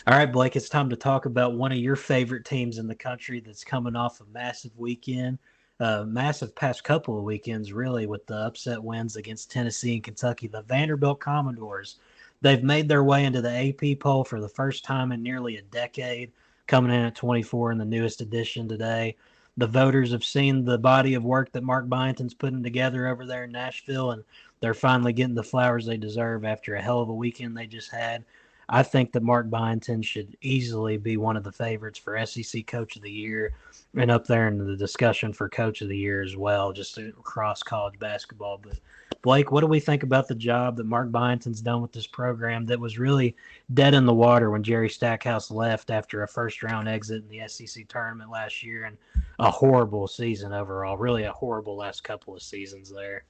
All right, Blake, it's time to talk about one of your favorite teams in the country that's coming off a massive weekend, massive past couple of weekends, really, with the upset wins against Tennessee and Kentucky. The Vanderbilt Commodores, they've made their way into the AP poll for the first time in nearly a decade, coming in at 24 in the newest edition today. The voters have seen the body of work that Mark Byington's putting together over there in Nashville, and they're finally getting the flowers they deserve after a hell of a weekend they just had. I think that Mark Byington should easily be one of the favorites for SEC Coach of the Year and up there in the discussion for Coach of the Year as well, just across college basketball. But Blake, what do we think about the job that Mark Byington's done with this program that was really dead in the water when Jerry Stackhouse left after a first-round exit in the SEC tournament last year and a horrible season overall, really a horrible last couple of seasons there.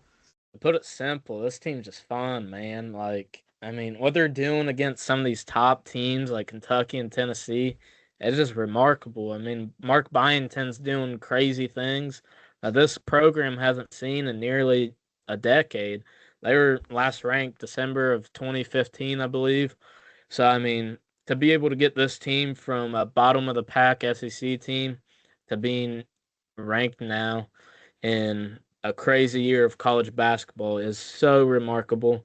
To put it simple, this team's just fun, man. What they're doing against some of these top teams like Kentucky and Tennessee, it's just remarkable. Mark Byington's doing crazy things that this program hasn't seen in nearly a decade. They were last ranked December of 2015, I believe. So, to be able to get this team from a bottom of the pack SEC team to being ranked now in a crazy year of college basketball is so remarkable.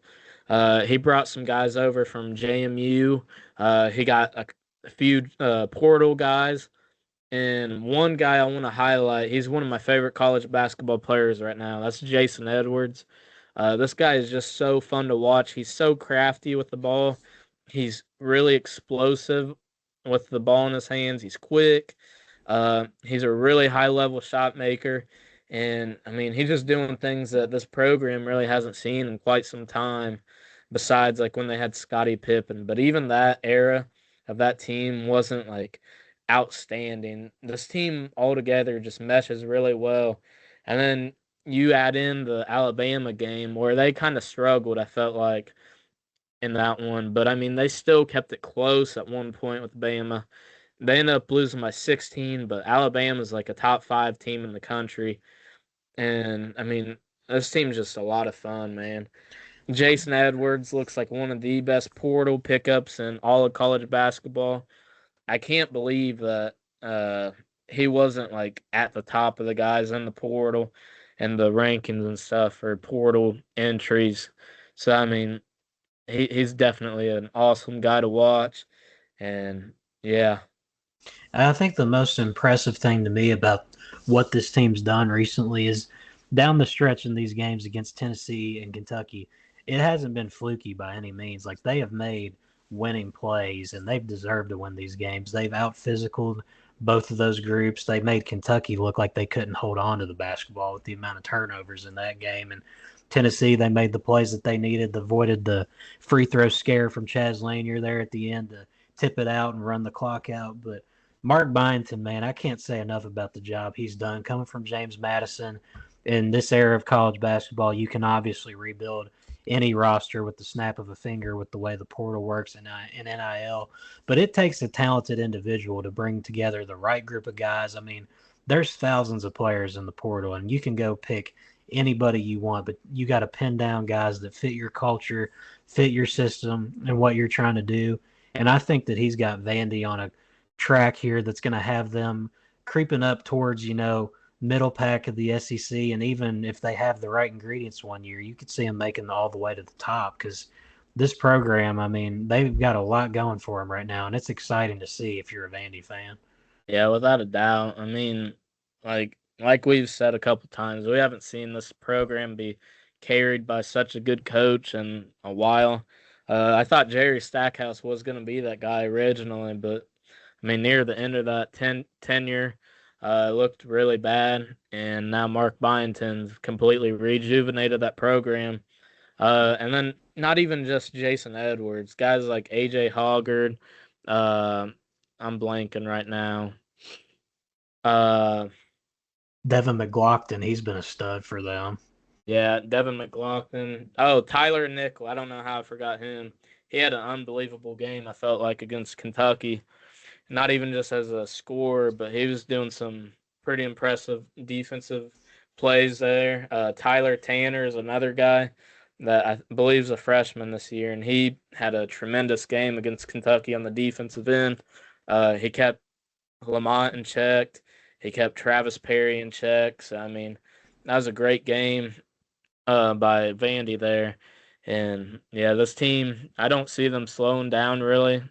He brought some guys over from JMU. He got a few portal guys. And one guy I want to highlight, he's one of my favorite college basketball players right now. That's Jason Edwards. This guy is just so fun to watch. He's so crafty with the ball. He's really explosive with the ball in his hands. He's quick. He's a really high level shot maker. And he's just doing things that this program really hasn't seen in quite some time, besides like when they had Scottie Pippen. But even that era of that team wasn't like outstanding. This team altogether just meshes really well. And then you add in the Alabama game where they kind of struggled, I felt like, in that one. But they still kept it close at one point with Bama. They ended up losing by 16, but Alabama's like a top 5 team in the country. And this team's just a lot of fun, man. Jason Edwards looks like one of the best portal pickups in all of college basketball. I can't believe that he wasn't like at the top of the guys in the portal and the rankings and stuff for portal entries. So he's definitely an awesome guy to watch, and yeah. I think the most impressive thing to me about what this team's done recently is down the stretch in these games against Tennessee and Kentucky, it hasn't been fluky by any means. Like they have made winning plays and they've deserved to win these games. They've out physicaled both of those groups. They made Kentucky look like they couldn't hold on to the basketball with the amount of turnovers in that game. And Tennessee, they made the plays that they needed, avoided the free throw scare from Chaz Lanier there at the end to tip it out and run the clock out. But Mark Byington, man, I can't say enough about the job he's done. Coming from James Madison in this era of college basketball, you can obviously rebuild any roster with the snap of a finger with the way the portal works in NIL. But it takes a talented individual to bring together the right group of guys. There's thousands of players in the portal, and you can go pick anybody you want, but you got to pin down guys that fit your culture, fit your system, and what you're trying to do. And I think that he's got Vandy on a track here that's going to have them creeping up towards, middle pack of the SEC. And even if they have the right ingredients one year, you could see them making all the way to the top because this program, they've got a lot going for them right now. And it's exciting to see if you're a Vandy fan. Yeah, without a doubt. Like we've said a couple times, we haven't seen this program be carried by such a good coach in a while. I thought Jerry Stackhouse was going to be that guy originally, but near the end of that tenure, looked really bad, and now Mark Byington's completely rejuvenated that program. And then not even just Jason Edwards, guys like AJ Hoggard. Uh, I'm blanking right now. Uh, Devin McLaughlin, he's been a stud for them. yeah, Devin McLaughlin. Oh, Tyler Nickel. I don't know how I forgot him. He had an unbelievable game, I felt like, against Kentucky. Not even just as a scorer, but he was doing some pretty impressive defensive plays there. Tyler Tanner is another guy that I believe is a freshman this year, and he had a tremendous game against Kentucky on the defensive end. He kept Lamont in check. He kept Travis Perry in check. So, I mean, that was a great game by Vandy there. And yeah, this team, I don't see them slowing down really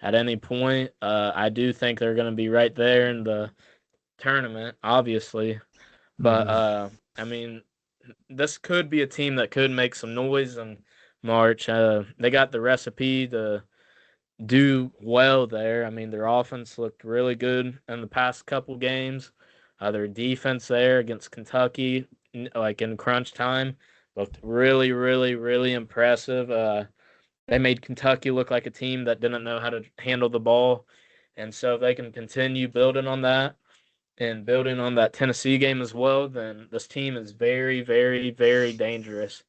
at any point. I do think they're going to be right there in the tournament, obviously. But Hmm. I mean, this could be a team that could make some noise in March. They got the recipe to do well there. I mean, their offense looked really good in the past couple games. Their defense there against Kentucky, like in crunch time, looked really, really, really impressive. They made Kentucky look like a team that didn't know how to handle the ball. And so if they can continue building on that and building on that Tennessee game as well, then this team is very, very, very dangerous.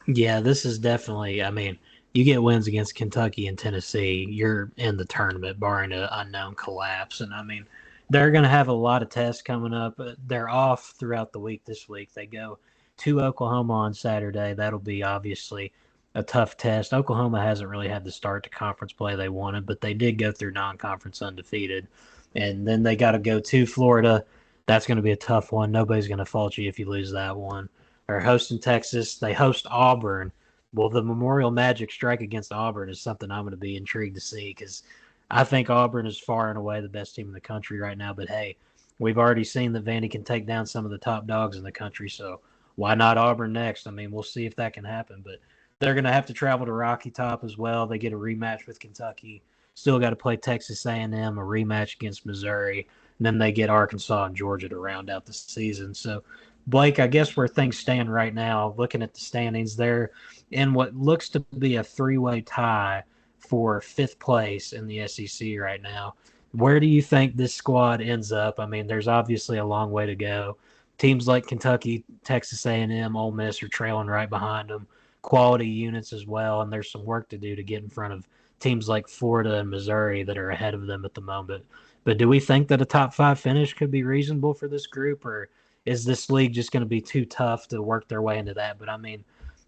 Yeah, this is definitely. I mean, you get wins against Kentucky and Tennessee, you're in the tournament, barring an unknown collapse. And I mean, they're going to have a lot of tests coming up. They're off throughout the week this week. They go to Oklahoma on Saturday. That'll be obviously a tough test. Oklahoma hasn't really had the start to conference play they wanted, but they did go through non-conference undefeated. And then they got to go to Florida. That's going to be a tough one. Nobody's going to fault you if you lose that one. Are hosting Texas. They host Auburn. Well, the Memorial Magic strike against Auburn is something I'm going to be intrigued to see because I think Auburn is far and away the best team in the country right now. But hey, we've already seen that Vandy can take down some of the top dogs in the country. So why not Auburn next? I mean, we'll see if that can happen. But they're going to have to travel to Rocky Top as well. They get a rematch with Kentucky. Still got to play Texas A&M, a rematch against Missouri. And then they get Arkansas and Georgia to round out the season. So Blake, I guess where things stand right now, looking at the standings, they're in what looks to be a three-way tie for fifth place in the SEC right now. Where do you think this squad ends up? I mean, there's obviously a long way to go. Teams like Kentucky, Texas A&M, Ole Miss are trailing right behind them. Quality units as well, and there's some work to do to get in front of teams like Florida and Missouri that are ahead of them at the moment. But do we think that a top five finish could be reasonable for this group, or is this league just going to be too tough to work their way into that? But I mean,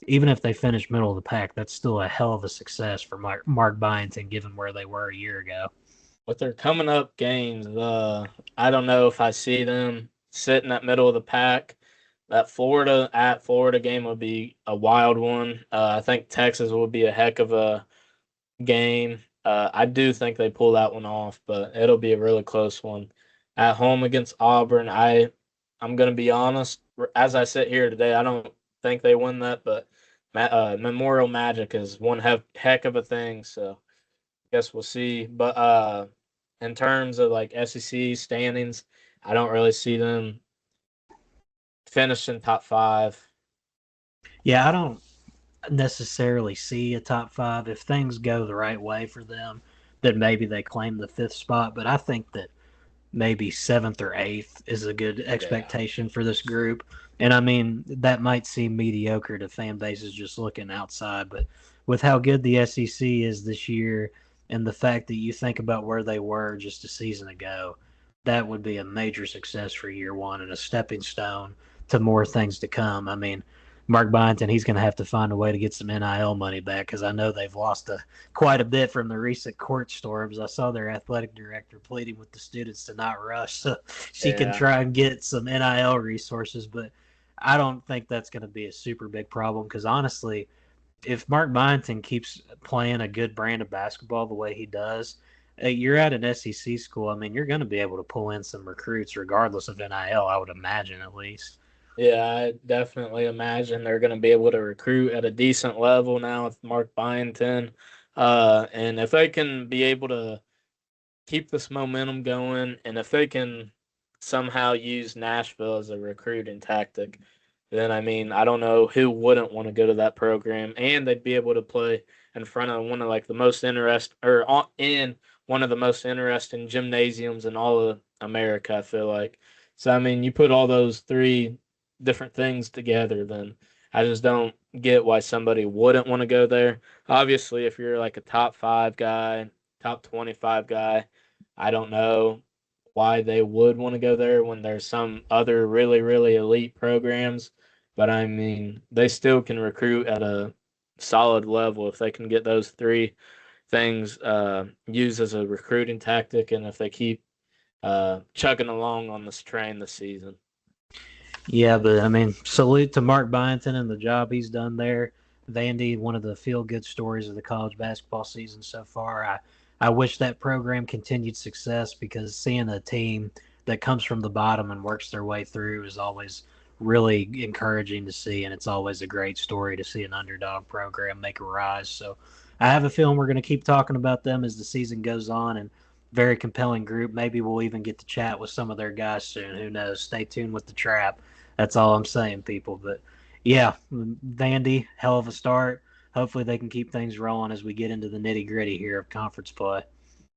even if they finish middle of the pack, that's still a hell of a success for Mark Byington, given where they were a year ago. With their coming up games, I don't know if I see them sitting at middle of the pack. That Florida game would be a wild one. I think Texas would be a heck of a game. I do think they pull that one off, but it'll be a really close one. At home against Auburn, I'm gonna be honest. As I sit here today, I don't think they win that, but Memorial Magic is one heck of a thing. So guess we'll see. But in terms of like SEC standings, I don't really see them finishing top five. Yeah, I don't necessarily see a top five. If things go the right way for them, then maybe they claim the fifth spot. But I think that maybe seventh or eighth is a good Yeah. expectation for this group. And I mean, that might seem mediocre to fan bases just looking outside, but with how good the SEC is this year and the fact that you think about where they were just a season ago, that would be a major success for year one and a stepping stone to more things to come. I mean, Mark Byington, he's going to have to find a way to get some NIL money back because I know they've lost quite a bit from the recent court storms. I saw their athletic director pleading with the students to not rush so she can Yeah. try and get some NIL resources, but I don't think that's going to be a super big problem because honestly, if Mark Byington keeps playing a good brand of basketball the way he does, you're at an SEC school. I mean, you're going to be able to pull in some recruits regardless of NIL, I would imagine at least. Yeah, I definitely imagine they're going to be able to recruit at a decent level now with Mark Byington. And if they can be able to keep this momentum going, and if they can somehow use Nashville as a recruiting tactic, then I mean, I don't know who wouldn't want to go to that program, and they'd be able to play in front of one of like the most in one of the most interesting gymnasiums in all of America. I feel like so. I mean, you put all those three different things together, then I just don't get why somebody wouldn't want to go there. Obviously, if you're like a top five guy, top 25 guy, I don't know why they would want to go there when there's some other really, really elite programs But I mean, they still can recruit at a solid level if they can get those three things used as a recruiting tactic, and if they keep chugging along on this train this season. Yeah, but I mean, salute to Mark Byington and the job he's done there. Vandy, one of the feel-good stories of the college basketball season so far. I wish that program continued success because seeing a team that comes from the bottom and works their way through is always really encouraging to see, and it's always a great story to see an underdog program make a rise. So I have a feeling we're going to keep talking about them as the season goes on, and very compelling group. Maybe we'll even get to chat with some of their guys soon. Who knows? Stay tuned with the Trap. That's all I'm saying, people. But yeah, Vandy, hell of a start. Hopefully they can keep things rolling as we get into the nitty gritty here of conference play.